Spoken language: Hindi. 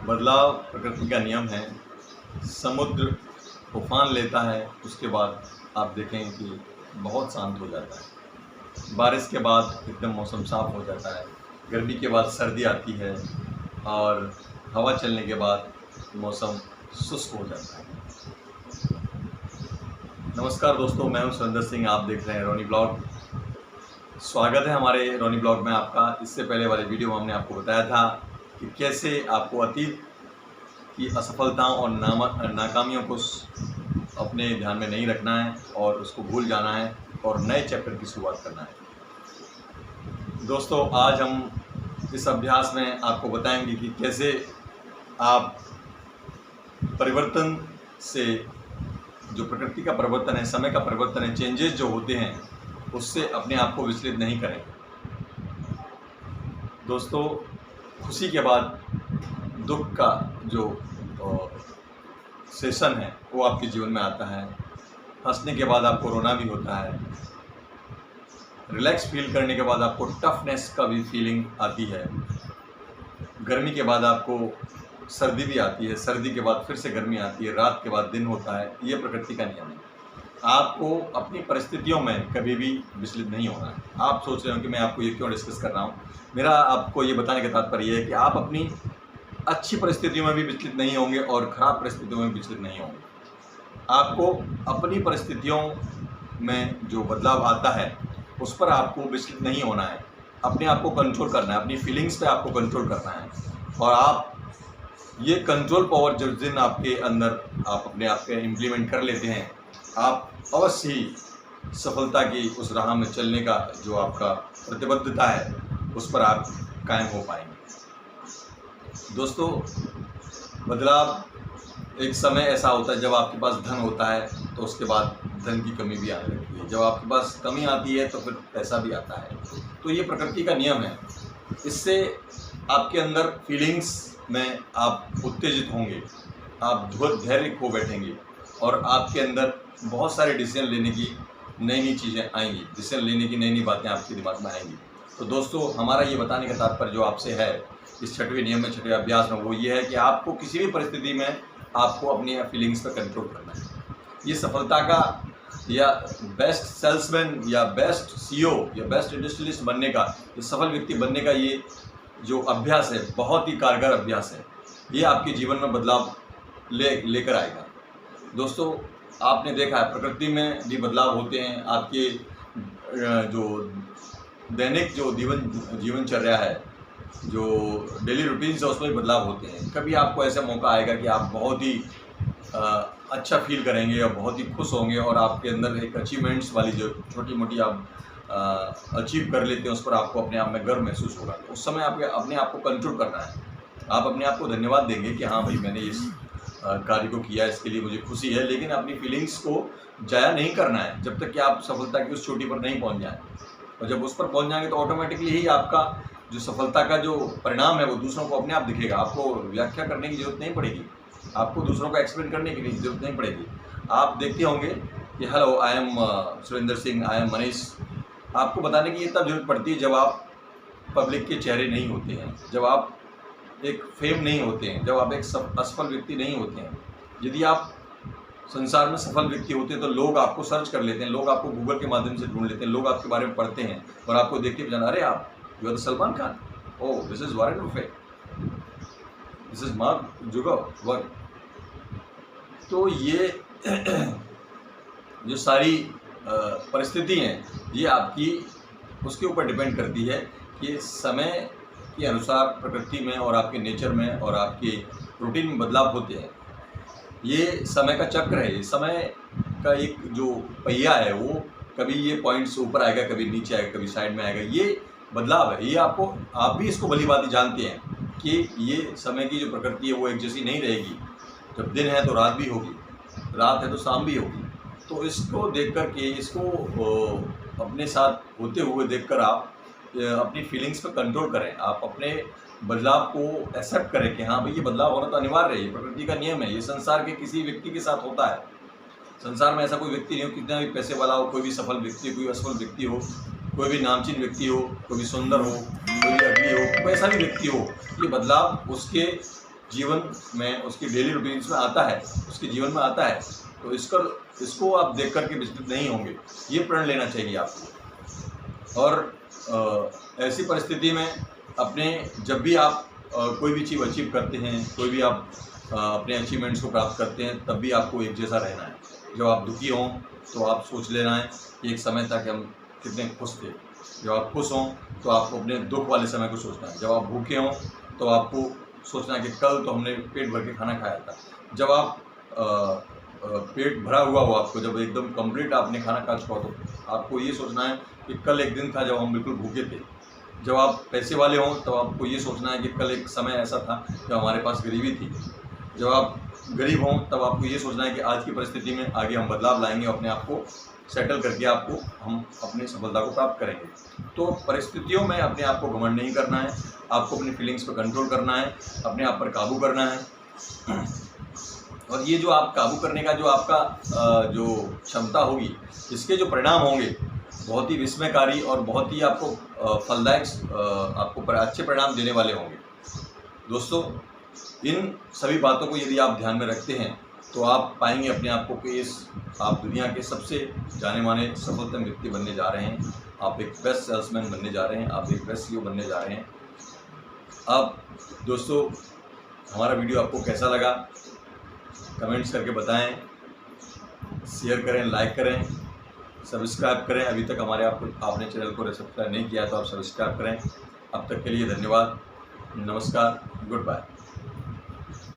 बदलाव प्रकृति का नियम है। समुद्र तूफान लेता है, उसके बाद आप देखें कि बहुत शांत हो जाता है। बारिश के बाद एकदम मौसम साफ हो जाता है। गर्मी के बाद सर्दी आती है और हवा चलने के बाद मौसम शुष्क हो जाता है। नमस्कार दोस्तों, मैं हूं सुरेंद्र सिंह। आप देख रहे हैं रोनी ब्लॉग। स्वागत है हमारे रोनी ब्लॉग में आपका। इससे पहले वाले वीडियो में हमने आपको बताया था कि कैसे आपको अतीत की असफलताओं और नाकामियों को अपने ध्यान में नहीं रखना है और उसको भूल जाना है और नए चैप्टर की शुरुआत करना है। दोस्तों, आज हम इस अभ्यास में आपको बताएंगे कि कैसे आप परिवर्तन से, जो प्रकृति का परिवर्तन है, समय का परिवर्तन है, चेंजेस जो होते हैं, उससे अपने आप को विचलित नहीं करें। दोस्तों, खुशी के बाद दुख का जो सेशन है वो आपके जीवन में आता है। हंसने के बाद आपको रोना भी होता है। रिलैक्स फील करने के बाद आपको टफनेस का भी फीलिंग आती है। गर्मी के बाद आपको सर्दी भी आती है, सर्दी के बाद फिर से गर्मी आती है, रात के बाद दिन होता है। ये प्रकृति का नियम है। आपको अपनी परिस्थितियों में कभी भी विचलित नहीं होना है। आप सोच रहे हो कि मैं आपको ये क्यों डिस्कस कर रहा हूँ। मेरा आपको ये बताने का तात्पर्य है कि आप अपनी अच्छी परिस्थितियों में भी विचलित नहीं होंगे और ख़राब परिस्थितियों में विचलित नहीं होंगे। आपको अपनी परिस्थितियों में जो बदलाव आता है उस पर आपको विचलित नहीं होना है। अपने आप को कंट्रोल करना है, अपनी फीलिंग्स पे आपको कंट्रोल करना है। और आप ये कंट्रोल पावर जिस दिन आपके अंदर आप अपने आप पे इम्प्लीमेंट कर लेते हैं, आप अवश्य ही सफलता की उस राह में चलने का जो आपका प्रतिबद्धता है उस पर आप कायम हो पाएंगे। दोस्तों, बदलाव एक समय ऐसा होता है जब आपके पास धन होता है तो उसके बाद धन की कमी भी आने लगती है। जब आपके पास कमी आती है तो फिर पैसा भी आता है। तो ये प्रकृति का नियम है। इससे आपके अंदर फीलिंग्स में आप उत्तेजित होंगे, आप धैर्य खो बैठेंगे और आपके अंदर बहुत सारे डिसीजन लेने की नई नई चीज़ें आएंगी, डिसीजन लेने की नई नई बातें आपके दिमाग में आएंगी। तो दोस्तों, हमारा ये बताने का तात्पर्य जो आपसे है इस छठवें नियम में, छठवें अभ्यास में, वो ये है कि आपको किसी भी परिस्थिति में आपको अपनी फीलिंग्स पर कंट्रोल करना है। ये सफलता का या बेस्ट सेल्समैन या बेस्ट सीईओ या बेस्ट इंडस्ट्रियलिस्ट बनने का, ये सफल व्यक्ति बनने का ये जो अभ्यास है बहुत ही कारगर अभ्यास है। ये आपके जीवन में बदलाव लेकर आएगा। दोस्तों, आपने देखा है प्रकृति में भी बदलाव होते हैं। आपके जो दैनिक जो जीवनचर्या है, जो डेली रूटीन्स है, उसमें भी बदलाव होते हैं। कभी आपको ऐसा मौका आएगा कि आप बहुत ही अच्छा फील करेंगे और बहुत ही खुश होंगे और आपके अंदर एक अचीवमेंट्स वाली जो छोटी मोटी आप अचीव कर लेते हैं उस पर आपको अपने आप में गर्व महसूस होगा। उस समय आपके अपने आप को कंट्रोल करना है। आप अपने आप को धन्यवाद देंगे कि हाँ भाई, मैंने इस कार्य को किया, इसके लिए मुझे खुशी है। लेकिन अपनी फीलिंग्स को जाया नहीं करना है जब तक कि आप सफलता की उस चोटी पर नहीं पहुंच जाएं। और जब उस पर पहुंच जाएंगे तो ऑटोमेटिकली ही आपका जो सफलता का जो परिणाम है वो दूसरों को अपने आप दिखेगा। आपको व्याख्या करने की जरूरत नहीं पड़ेगी, आपको दूसरों को एक्सप्लेन करने की जरूरत नहीं पड़ेगी। आप देखते होंगे कि hello, I am Surendra Singh, I am Manish. आपको बताने की ये तब जरूरत पड़ती है जब आप पब्लिक के चेहरे नहीं होते हैं, जब आप एक फेम नहीं होते हैं, जब आप एक असफल व्यक्ति नहीं होते हैं। यदि आप संसार में सफल व्यक्ति होते हैं तो लोग आपको सर्च कर लेते हैं, लोग आपको गूगल के माध्यम से ढूंढ लेते हैं, लोग आपके बारे में पढ़ते हैं और आपको देख के जाना, अरे आप you are the Salman Khan, oh this is Warren Buffett, this is Mark Zuckerberg. तो ये जो सारी परिस्थिति हैं ये आपकी उसके ऊपर डिपेंड करती है कि समय के अनुसार प्रकृति में और आपके नेचर में और आपके रूटीन में बदलाव होते हैं। ये समय का चक्र है। ये समय का एक जो पहिया है वो कभी ये पॉइंट से ऊपर आएगा, कभी नीचे आएगा, कभी साइड में आएगा। ये बदलाव है। ये आप भी इसको भली भांति जानते हैं कि ये समय की जो प्रकृति है वो एक जैसी नहीं रहेगी। जब दिन है तो रात भी होगी, रात है तो शाम भी होगी। तो इसको देख कर के, इसको अपने साथ होते हुए देखकर आप अपनी फीलिंग्स पर कंट्रोल करें। आप अपने बदलाव को एक्सेप्ट करें कि हाँ भाई, ये बदलाव होना तो अनिवार्य है, ये प्रकृति का नियम है। ये संसार के किसी व्यक्ति के साथ होता है। संसार में ऐसा कोई व्यक्ति नहीं हो, कितना भी पैसे वाला हो, कोई भी सफल व्यक्ति, कोई असफल व्यक्ति हो, कोई भी नामचीन व्यक्ति हो, कोई भी सुंदर हो, कोई भी अगली हो, कोई ऐसा भी व्यक्ति हो, ये बदलाव उसके जीवन में, उसकी डेली रूटीन्स में आता है, उसके जीवन में आता है, तो इसको आप देख कर के विचलित नहीं होंगे, ये प्रण लेना चाहिए आपको। और ऐसी परिस्थिति में जब भी आप कोई भी चीज़ अचीव करते हैं, कोई भी आप अपने अचीवमेंट्स को प्राप्त करते हैं, तब भी आपको एक जैसा रहना है। जब आप दुखी हों तो आप सोच लेना है कि एक समय था कि हम कितने खुश थे। जब आप खुश हों तो आपको अपने दुख वाले समय को सोचना है। जब आप भूखे हों तो आपको सोचना है कि कल तो हमने पेट भर के खाना खाया था। जब आप पेट भरा हुआ हो, आपको जब एकदम कंप्लीट आपने खाना खा चुका हो, तो आपको ये सोचना है कि कल एक दिन था जब हम बिल्कुल भूखे थे। जब आप पैसे वाले हों तो आपको ये सोचना है कि कल एक समय ऐसा था जब हमारे पास गरीबी थी। जब आप गरीब हों तब आपको ये सोचना है कि आज की परिस्थिति में आगे हम बदलाव लाएंगे, अपने आप को सेटल करके हम अपनी सफलता को प्राप्त करेंगे। तो परिस्थितियों में अपने आप को घमंड नहीं करना है, आपको अपनी फीलिंग्स पर कंट्रोल करना है, अपने आप पर काबू करना है। और ये जो आप काबू करने का जो आपका जो क्षमता होगी, इसके जो परिणाम होंगे बहुत ही विस्मयकारी और बहुत ही आपको फलदायक, आपको अच्छे परिणाम देने वाले होंगे। दोस्तों, इन सभी बातों को यदि आप ध्यान में रखते हैं तो आप पाएंगे अपने आप को कि आप दुनिया के सबसे जाने माने सफलतम व्यक्ति बनने जा रहे हैं। आप एक बेस्ट सेल्समैन बनने जा रहे हैं, आप एक बेस्ट CEO बनने जा रहे हैं। अब दोस्तों, हमारा वीडियो आपको कैसा लगा कमेंट्स करके बताएं, शेयर करें, लाइक करें, सब्सक्राइब करें। अभी तक आपने चैनल को सब्सक्राइब नहीं किया तो आप सब्सक्राइब करें। अब तक के लिए धन्यवाद, नमस्कार, गुड बाय।